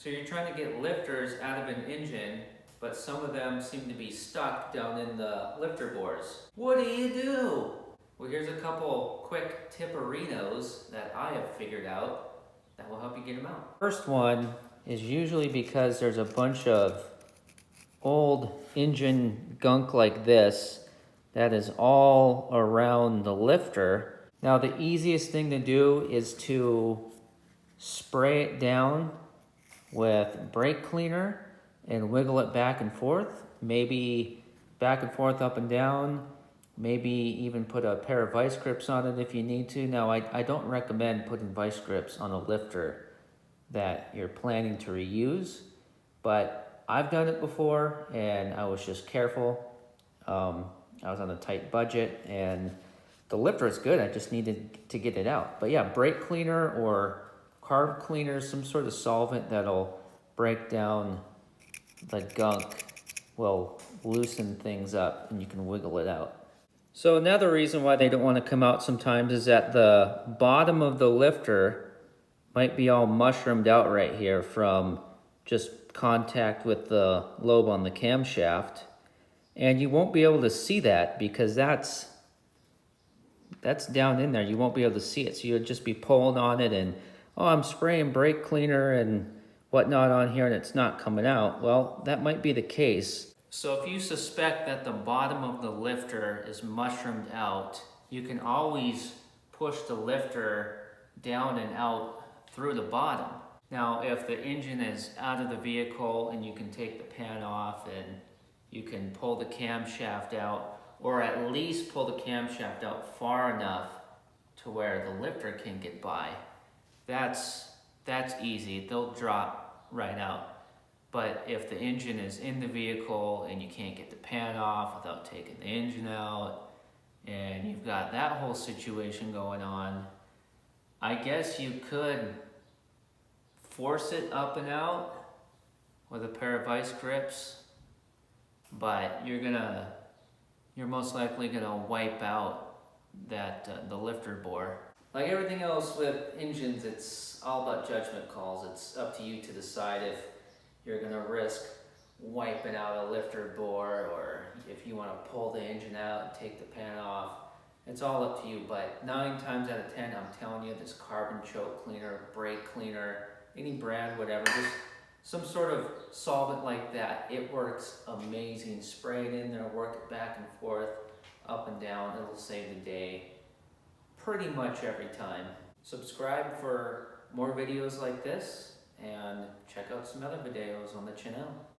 So you're trying to get lifters out of an engine, but some of them seem to be stuck down in the lifter bores. What do you do? Well, here's a couple quick tipperinos that I have figured out that will help you get them out. First one is usually because there's a bunch of old engine gunk like this that is all around the lifter. Now the easiest thing to do is to spray it down with brake cleaner and wiggle it back and forth, maybe back and forth, up and down, maybe even put a pair of vice grips on it if you need to. Now I don't recommend putting vice grips on a lifter that you're planning to reuse, but I've done it before and I was just careful. I was on a tight budget and the lifter is good, I just needed to get it out. But yeah, brake cleaner or carb cleaner, some sort of solvent that'll break down the gunk will loosen things up and you can wiggle it out. So another reason why they don't want to come out sometimes is that the bottom of the lifter might be all mushroomed out right here from just contact with the lobe on the camshaft. And you won't be able to see that because that's down in there. You won't be able to see it. So you'll just be pulling on it and, oh, I'm spraying brake cleaner and whatnot on here and it's not coming out. Well, that might be the case. So if you suspect that the bottom of the lifter is mushroomed out, you can always push the lifter down and out through the bottom. Now, if the engine is out of the vehicle and you can take the pan off and you can pull the camshaft out, or at least pull the camshaft out far enough to where the lifter can get by, that's easy. They'll drop right out. But if the engine is in the vehicle and you can't get the pan off without taking the engine out, and you've got that whole situation going on, I guess you could force it up and out with a pair of vice grips, but you're most likely gonna wipe out that the lifter bore. Like everything else with engines, it's all about judgment calls. It's up to you to decide if you're gonna risk wiping out a lifter bore or if you wanna pull the engine out and take the pan off. It's all up to you, but 9 times out of 10, I'm telling you, this carbon choke cleaner, brake cleaner, any brand, whatever, just some sort of solvent like that, it works amazing. Spray it in there, work it back and forth, up and down, it'll save the day pretty much every time. Subscribe for more videos like this and check out some other videos on the channel.